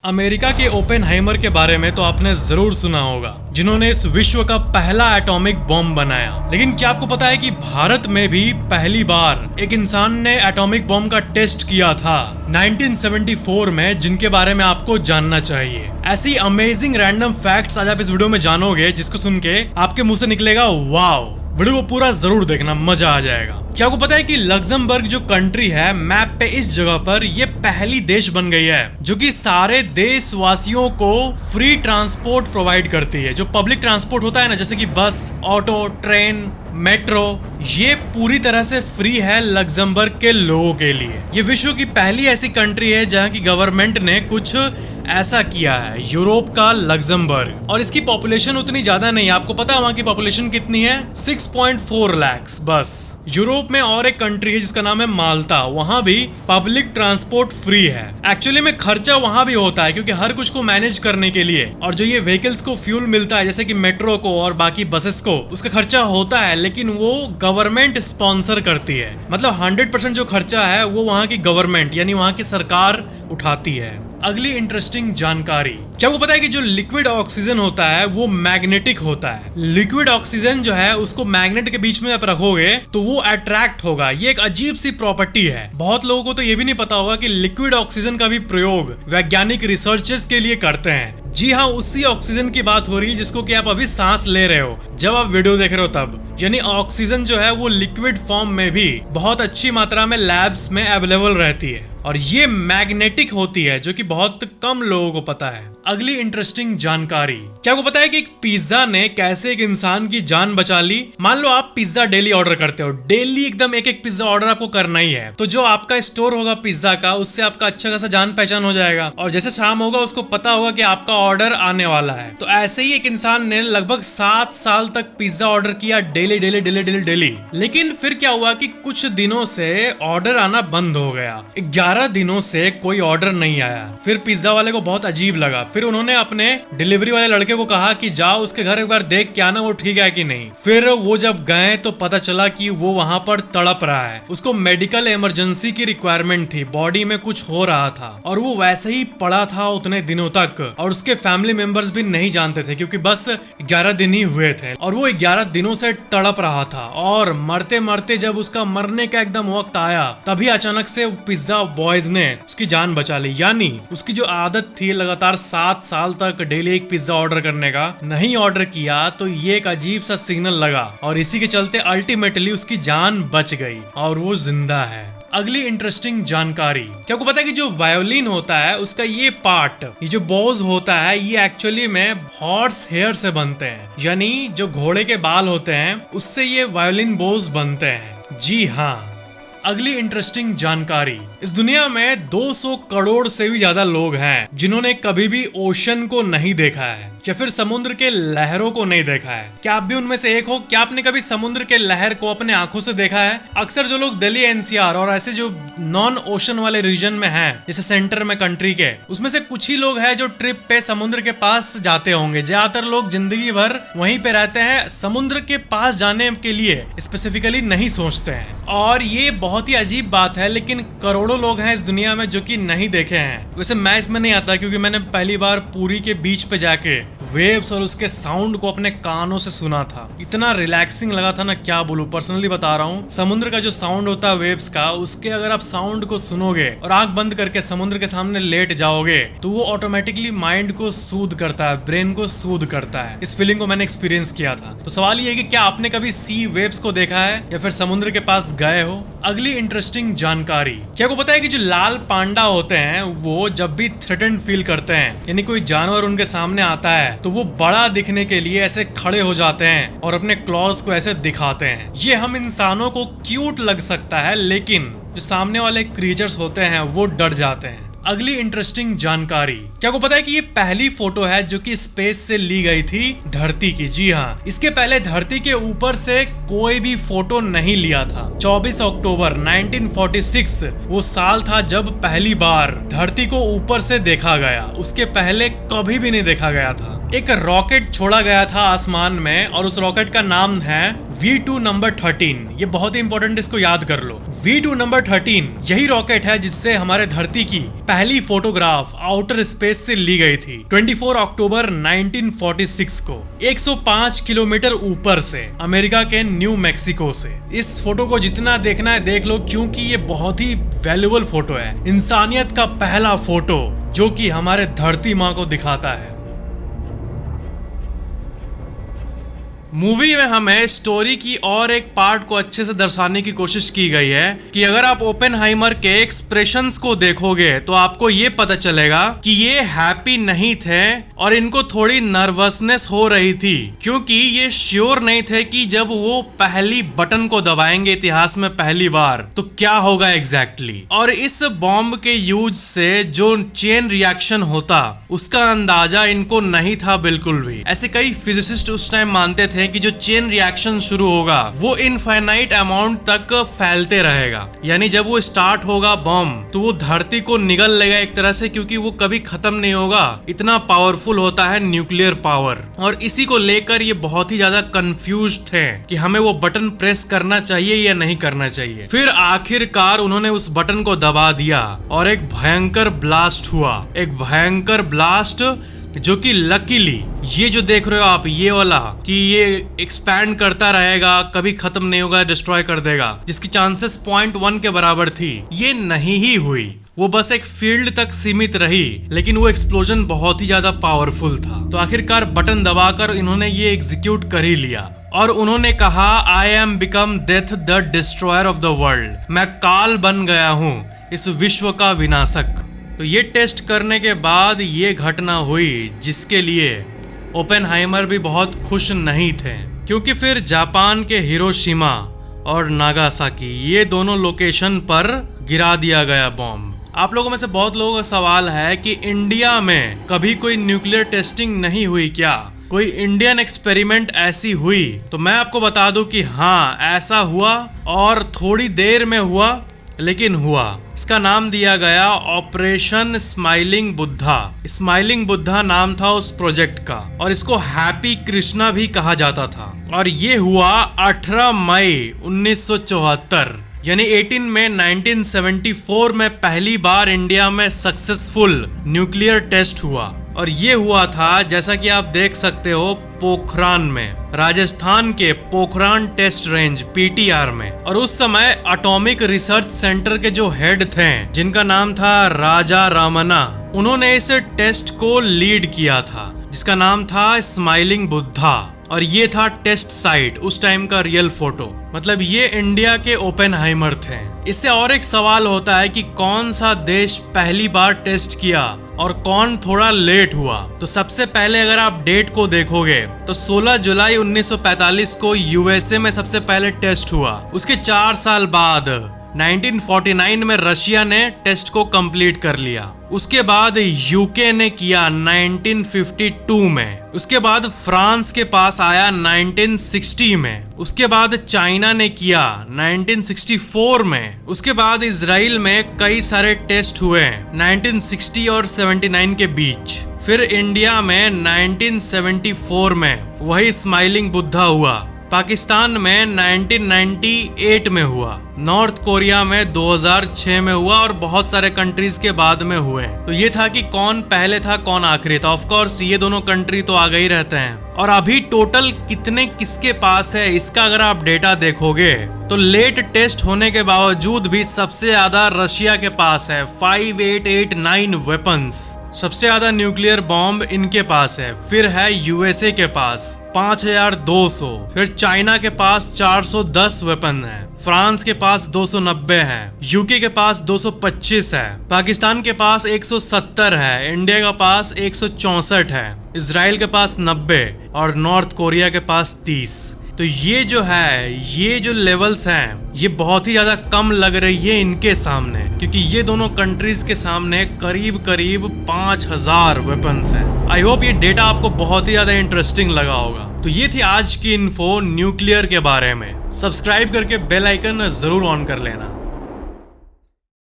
America के Oppenheimer के बारे में तो आपने जरूर सुना होगा, जिन्होंने इस विश्व का पहला एटॉमिक बॉम्ब बनाया। लेकिन क्या आपको पता है कि भारत में भी पहली बार एक इंसान ने एटॉमिक बॉम्ब का टेस्ट किया था 1974 में, जिनके बारे में आपको जानना चाहिए। ऐसी अमेजिंग रैंडम फैक्ट्स आज आप इस वीडियो में जानोगे, जिसको सुन के आपके मुंह से निकलेगा वाव। वीडियो को पूरा जरूर देखना, मजा आ जाएगा। क्या आपको पता है कि लग्जमबर्ग जो कंट्री है मैप पे इस जगह पर ये पहली देश बन गई है जो कि सारे देशवासियों को फ्री ट्रांसपोर्ट प्रोवाइड करती है। जो पब्लिक ट्रांसपोर्ट होता है ना, जैसे कि बस, ऑटो, ट्रेन, मेट्रो, ये पूरी तरह से फ्री है लग्जमबर्ग के लोगों के लिए। ये विश्व की पहली ऐसी कंट्री है जहां की गवर्नमेंट ने कुछ ऐसा किया है, यूरोप का लग्जमबर्ग। और इसकी पॉपुलेशन उतनी ज्यादा नहीं है। आपको पता है वहां की पॉपुलेशन कितनी है? 6.4 लाख बस। यूरोप में और एक कंट्री है जिसका नाम है माल्टा, वहां भी पब्लिक ट्रांसपोर्ट फ्री है। एक्चुअली में खर्चा वहां भी होता है क्योंकि हर कुछ को मैनेज करने के लिए और जो ये व्हीकल्स को फ्यूल मिलता है जैसे कि मेट्रो को और बाकी बसेस को, उसका खर्चा होता है, लेकिन वो गवर्नमेंट स्पॉन्सर करती है। मतलब 100% जो खर्चा है वो वहां की गवर्नमेंट यानी वहां की सरकार उठाती है। अगली इंटरेस्टिंग जानकारी, क्या आपको पता है कि जो लिक्विड ऑक्सीजन होता है वो मैग्नेटिक होता है। लिक्विड ऑक्सीजन जो है उसको मैग्नेट के बीच में आप रखोगे तो वो अट्रैक्ट होगा। ये एक अजीब सी प्रॉपर्टी है। बहुत लोगों को तो ये भी नहीं पता होगा कि लिक्विड ऑक्सीजन का भी प्रयोग वैज्ञानिक रिसर्चेस के लिए करते हैं। जी हाँ, उसी ऑक्सीजन की बात हो रही है जिसको कि आप अभी सांस ले रहे हो जब आप वीडियो देख रहे हो तब। यानी ऑक्सीजन जो है वो लिक्विड फॉर्म में भी बहुत अच्छी मात्रा में लैब्स में अवेलेबल रहती है और ये मैग्नेटिक होती है, जो कि बहुत कम लोगों को पता है। अगली इंटरेस्टिंग जानकारी, क्या आपको पता है कि एक पिज्जा ने कैसे एक इंसान की जान बचा ली? मान लो आप पिज्जा डेली ऑर्डर करते हो, डेली एकदम एक एक पिज्जा ऑर्डर आपको करना ही है, तो जो आपका स्टोर होगा पिज्जा का, उससे आपका अच्छा खासा जान पहचान हो जाएगा और जैसे शाम होगा उसको पता होगा कि आपका ऑर्डर आने वाला है। तो ऐसे ही एक इंसान ने लगभग 7 साल तक पिज्जा ऑर्डर किया daily daily daily daily daily. लेकिन फिर क्या हुआ कि कुछ दिनों से ऑर्डर आना बंद हो गया। 11 दिनों से कोई ऑर्डर नहीं आया। फिर पिज्जा वाले को बहुत अजीब लगा। फिर उन्होंने अपने डिलीवरी वाले लड़के को कहा कि जाओ उसके घर एक बार देख के आना वो ठीक है कि नहीं। फिर वो जब गए तो पता चला कि वो वहां पर तड़प रहा है। उसको मेडिकल इमरजेंसी की रिक्वायरमेंट थी, बॉडी में कुछ हो रहा था और वो वैसे ही पड़ा था उतने दिनों तक और उसके फैमिली मेंबर्स भी नहीं जानते थे क्योंकि बस 11 दिन ही हुए थे और वो 11 दिनों से तड़प रहा था। और मरते मरते जब उसका मरने का एकदम वक्त आया तभी अचानक से पिज्जा बॉयज ने उसकी जान बचा ली। यानी उसकी जो आदत थी लगातार 7 साल तक डेली एक पिज्जा ऑर्डर करने का, नहीं ऑर्डर किया तो ये एक अजीब सा सिग्नल लगा और इसी के चलते अल्टीमेटली उसकी जान बच गई और वो जिंदा है। अगली इंटरेस्टिंग जानकारी, क्या आपको पता है कि जो वायोलिन होता है उसका ये पार्ट, ये जो बोज होता है, ये एक्चुअली में हॉर्स हेयर से बनते हैं। यानी जो घोड़े के बाल होते हैं उससे ये वायोलिन बोज बनते हैं। जी हाँ। अगली इंटरेस्टिंग जानकारी, इस दुनिया में 200 करोड़ से भी ज्यादा लोग हैं जिन्होंने कभी भी ओशन को नहीं देखा है या फिर समुद्र के लहरों को नहीं देखा है। क्या आप भी उनमें से एक हो? क्या आपने कभी समुद्र के लहर को अपने आंखों से देखा है? अक्सर जो लोग दिल्ली एनसीआर और ऐसे जो नॉन ओशन वाले रीजन में हैं, जैसे सेंटर में कंट्री के, उसमें से कुछ ही लोग हैं जो ट्रिप पे समुद्र के पास जाते होंगे। ज्यादातर लोग जिंदगी भर वहीं पे रहते हैं, समुद्र के पास जाने के लिए स्पेसिफिकली नहीं सोचते हैं। और ये बहुत ही अजीब बात है, लेकिन करोड़ों लोग हैं इस दुनिया में जो कि नहीं देखे हैं। वैसे मैं इसमें नहीं आता क्योंकि मैंने पहली बार पुरी के बीच पे जाके वेव्स और उसके साउंड को अपने कानों से सुना था। इतना रिलैक्सिंग लगा था ना, क्या बोलूं। पर्सनली बता रहा हूँ, समुद्र का जो साउंड होता है वेव्स का, उसके अगर आप साउंड को सुनोगे और आंख बंद करके समुद्र के सामने लेट जाओगे तो वो ऑटोमेटिकली माइंड को सूद करता है, ब्रेन को सूद करता है। इस फीलिंग को मैंने एक्सपीरियंस किया था। तो सवाल ये है कि क्या आपने कभी सी वेव्स को देखा है या फिर समुद्र के पास गए हो? अगली इंटरेस्टिंग जानकारी, क्या आपको पता है कि जो लाल पांडा होते हैं वो जब भी थ्रेटेंड फील करते हैं, यानी कोई जानवर उनके सामने आता है, तो वो बड़ा दिखने के लिए ऐसे खड़े हो जाते हैं और अपने क्लॉज को ऐसे दिखाते हैं। ये हम इंसानों को क्यूट लग सकता है, लेकिन जो सामने वाले क्रीचर्स होते हैं वो डर जाते हैं। अगली इंटरेस्टिंग जानकारी, क्या आपको पता है कि ये पहली फोटो है जो कि स्पेस से ली गई थी धरती की? जी हाँ, इसके पहले धरती के ऊपर से कोई भी फोटो नहीं लिया था। 24 अक्टूबर 1946 वो साल था जब पहली बार धरती को ऊपर से देखा गया। उसके पहले कभी भी नहीं देखा गया था। एक रॉकेट छोड़ा गया था आसमान में और उस रॉकेट का नाम है V2 नंबर 13। ये बहुत ही इंपॉर्टेंट, इसको याद कर लो। V2 नंबर 13 यही रॉकेट है जिससे हमारे धरती की पहली फोटोग्राफ आउटर स्पेस से ली गई थी 24 अक्टूबर 1946 को 105 किलोमीटर ऊपर से, अमेरिका के न्यू मैक्सिको से। इस फोटो को जितना देखना है देख लो, क्योंकि ये बहुत ही वैल्यूएबल फोटो है। इंसानियत का पहला फोटो जो कि हमारे धरती माँ को दिखाता है। मूवी में हमें स्टोरी की और एक पार्ट को अच्छे से दर्शाने की कोशिश की गई है कि अगर आप ओपेनहाइमर के एक्सप्रेशंस को देखोगे तो आपको ये पता चलेगा कि ये हैप्पी नहीं थे और इनको थोड़ी नर्वसनेस हो रही थी, क्योंकि ये श्योर नहीं थे कि जब वो पहली बटन को दबाएंगे इतिहास में पहली बार तो क्या होगा एग्जैक्टली। और इस बॉम्ब के यूज से जो चेन रिएक्शन होता उसका अंदाजा इनको नहीं था बिल्कुल भी। ऐसे कई फिजिसिस्ट उस टाइम मानते थे कि जो चेन रिएक्शन शुरू होगा वो इनफाइनाइट अमाउंट तक फैलते रहेगा, यानी जब वो स्टार्ट होगा बॉम्ब तो वो धरती को निगल लेगा एक तरह से, क्योंकि वो कभी खत्म नहीं होगा। इतना पावरफुल होता है न्यूक्लियर पावर। और इसी को लेकर ये बहुत ही ज्यादा कंफ्यूज थे कि हमें वो बटन प्रेस करना चाहिए या नहीं करना चाहिए। फिर आखिरकार उन्होंने उस बटन को दबा दिया और एक भयंकर ब्लास्ट हुआ, एक भयंकर ब्लास्ट जो कि लकीली ये जो देख रहे हो आप, ये वाला कि ये एक्सपैंड करता रहेगा, कभी खत्म नहीं होगा, डिस्ट्रॉय कर देगा, जिसकी चांसेस 0.1 के बराबर थी, ये नहीं ही हुई। वो बस एक फील्ड तक सीमित रही, लेकिन वो एक्सप्लोजन बहुत ही ज्यादा पावरफुल था। तो आखिरकार बटन दबाकर इन्होंने ये एग्जीक्यूट कर ही लिया और उन्होंने कहा, I am become death the destroyer of the world. मैं काल बन गया हूँ, इस विश्व का विनाशक। तो ये टेस्ट करने के बाद ये घटना हुई जिसके लिए ओपेनहाइमर भी बहुत खुश नहीं थे, क्योंकि फिर जापान के हिरोशिमा और नागासाकी ये दोनों लोकेशन पर गिरा दिया गया बॉम्ब। आप लोगों में से बहुत लोगों का सवाल है कि इंडिया में कभी कोई न्यूक्लियर टेस्टिंग नहीं हुई क्या, कोई इंडियन एक्सपेरिमेंट ऐसी हुई? तो मैं आपको बता दूं कि हाँ, ऐसा हुआ और थोड़ी देर में हुआ, लेकिन हुआ। इसका नाम दिया गया operation smiling Buddha. Smiling Buddha नाम था उस प्रोजेक्ट का और इसको हैप्पी कृष्णा भी कहा जाता था। और ये हुआ 18 मई 1974, यानी 18 मई 1974 में पहली बार इंडिया में सक्सेसफुल न्यूक्लियर टेस्ट हुआ। और ये हुआ था, जैसा कि आप देख सकते हो, पोखरान में, राजस्थान के पोखरान टेस्ट रेंज PTR में। और उस समय एटॉमिक रिसर्च सेंटर के जो हेड थे, जिनका नाम था राजा रामन्ना, उन्होंने इस टेस्ट को लीड किया था, जिसका नाम था स्माइलिंग बुद्धा। और ये था टेस्ट साइट, उस टाइम का रियल फोटो। मतलब ये इंडिया के ओपेनहाइमर थे। इससे और एक सवाल होता है कि कौन सा देश पहली बार टेस्ट किया और कौन थोड़ा लेट हुआ। तो सबसे पहले अगर आप डेट को देखोगे तो 16 जुलाई 1945 को USA में सबसे पहले टेस्ट हुआ। उसके 4 साल बाद 1949 में रशिया ने टेस्ट को कंप्लीट कर लिया। उसके बाद यूके ने किया 1952 में। उसके बाद फ्रांस के पास आया 1960 में। उसके बाद चाइना ने किया 1964 में। उसके बाद इजराइल में कई सारे टेस्ट हुए 1960 और 79 के बीच। फिर इंडिया में 1974 में वही स्माइलिंग बुद्धा हुआ। पाकिस्तान में 1998 में हुआ। नॉर्थ कोरिया में 2006 में हुआ और बहुत सारे कंट्रीज के बाद में हुए। तो ये था कि कौन पहले था कौन आखिरी था। ऑफ कोर्स ये दोनों कंट्री तो आगे ही रहते हैं। और अभी टोटल कितने किसके पास है, इसका अगर आप डेटा देखोगे तो लेट टेस्ट होने के बावजूद भी सबसे ज्यादा रशिया के पास है 5889 वेपन्स। सबसे ज्यादा न्यूक्लियर बॉम्ब इनके पास है। फिर है USA के पास 5200। फिर चाइना के पास 410 वेपन है। फ्रांस के पास 290 है। यूके के पास 225 है। पाकिस्तान के पास 170 है। इंडिया के पास 164 है। इजराइल के पास 90 और नॉर्थ कोरिया के पास 30। तो ये जो है, ये जो लेवल्स हैं, ये बहुत ही ज्यादा कम लग रही है इनके सामने, क्योंकि ये दोनों कंट्रीज के सामने करीब करीब 5000 वेपन्स हैं। आई होप ये डेटा आपको बहुत ही ज्यादा इंटरेस्टिंग लगा होगा। तो ये थी आज की इन्फो न्यूक्लियर के बारे में। सब्सक्राइब करके बेल आइकन जरूर ऑन कर लेना।